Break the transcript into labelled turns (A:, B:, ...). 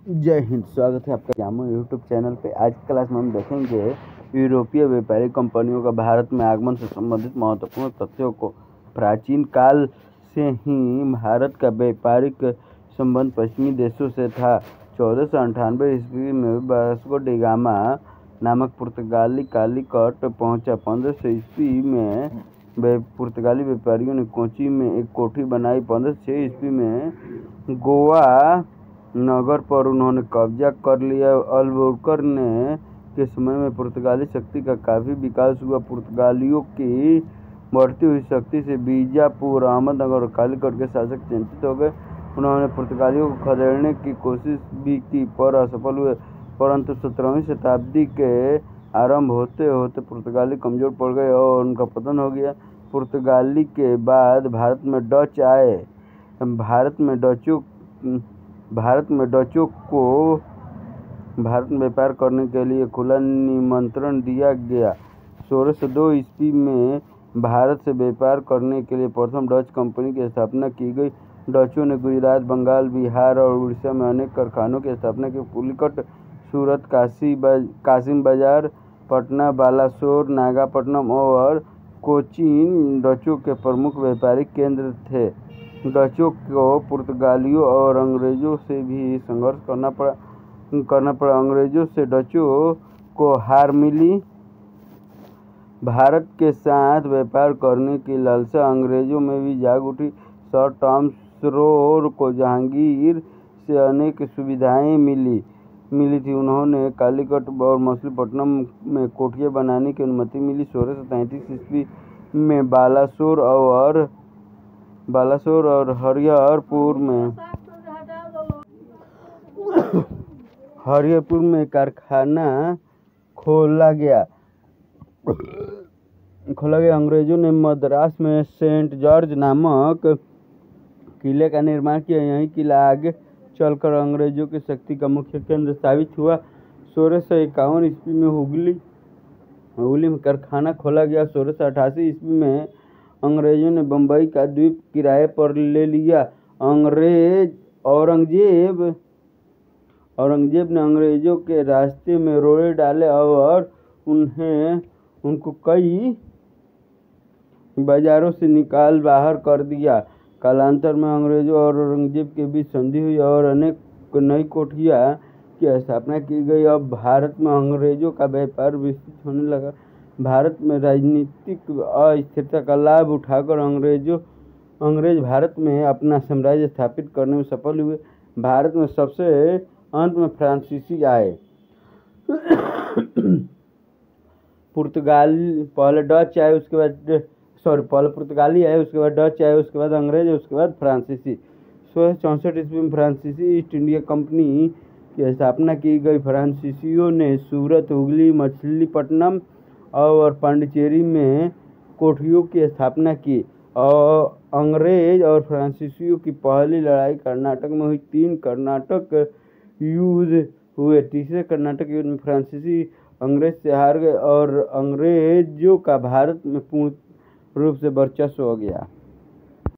A: जय हिंद। स्वागत है आपका जामो यूट्यूब चैनल पे। आज की क्लास में हम देखेंगे यूरोपीय व्यापारिक कंपनियों का भारत में आगमन से संबंधित महत्वपूर्ण तथ्यों को। प्राचीन काल से ही भारत का व्यापारिक संबंध पश्चिमी देशों से था। 1498 ईस्वी में वास्को डी गामा नामक पुर्तगाली कालीकट पहुंचा। 1500 ईस्वी में पुर्तगाली व्यापारियों ने कोची में एक कोठी बनाई। 1506 ईस्वी में गोवा नगर पर उन्होंने कब्जा कर लिया। अल्बुकर्क ने के समय में पुर्तगाली शक्ति का काफ़ी विकास हुआ। पुर्तगालियों की बढ़ती हुई शक्ति से बीजापुर, अहमदनगर और कालीकट के शासक चिंतित हो गए। उन्होंने पुर्तगालियों को खदेड़ने की कोशिश भी की पर असफल हुए। परंतु 17वीं शताब्दी के आरंभ होते होते पुर्तगाली कमज़ोर पड़ गए और उनका पतन हो गया। पुर्तगाली के बाद भारत में डच आए। भारत में डचों को भारत में व्यापार करने के लिए खुला निमंत्रण दिया गया। 1602 ईस्वी में भारत से व्यापार करने के लिए प्रथम डच कंपनी की स्थापना की गई। डचों ने गुजरात, बंगाल, बिहार और उड़ीसा में अनेक कारखानों की स्थापना की। पुलिकट, सूरत, कासिम बाजार, पटना, बालासोर, नागपट्टनम और कोचीन डचों के प्रमुख व्यापारिक केंद्र थे। डचों को पुर्तगालियों और अंग्रेज़ों से भी संघर्ष करना पड़ा। अंग्रेज़ों से डचों को हार मिली। भारत के साथ व्यापार करने की लालसा अंग्रेज़ों में भी जाग उठी। सर टॉमस रोर को जहांगीर से अनेक सुविधाएं मिली थी। उन्होंने कालीकट और मछलीपट्टनम में कोठियाँ बनाने की अनुमति मिली। 1633 ईस्वी में बालासोर और हरिहरपुर में कारखाना खोला गया। अंग्रेज़ों ने मद्रास में सेंट जॉर्ज नामक किले का निर्माण किया। यही किला आगे चलकर अंग्रेज़ों की शक्ति का मुख्य केंद्र साबित हुआ। 1651 ईस्वी में हुगली में कारखाना खोला गया। 1688 ईस्वी में अंग्रेज़ों ने बम्बई का द्वीप किराए पर ले लिया। औरंगजेब ने अंग्रेज़ों के रास्ते में रोड़े डाले और उनको कई बाजारों से निकाल बाहर कर दिया। कालांतर में अंग्रेज़ों और औरंगजेब के बीच संधि हुई और अनेक नई कोठियाँ की स्थापना की गई। अब भारत में अंग्रेज़ों का व्यापार विस्तृत होने लगा। भारत में राजनीतिक अस्थिरता का लाभ उठाकर अंग्रेज भारत में अपना साम्राज्य स्थापित करने में सफल हुए। भारत में सबसे अंत में फ्रांसीसी आए। पहले पुर्तगाली आए, उसके बाद डच आए, उसके बाद अंग्रेज, उसके बाद फ्रांसीसी। 1664 ईस्वी में फ्रांसीसी ईस्ट इंडिया कंपनी की स्थापना की गई। फ्रांसीसियों ने सूरत, हुगली, मछलीपट्टनम और पांडिचेरी में कोठियों की स्थापना की। और अंग्रेज और फ्रांसीसियों की पहली लड़ाई कर्नाटक में हुई। 3 कर्नाटक युद्ध हुए। तीसरे कर्नाटक युद्ध में फ्रांसीसी अंग्रेज से हार गए और अंग्रेजों का भारत में पूर्ण रूप से वर्चस्व हो गया।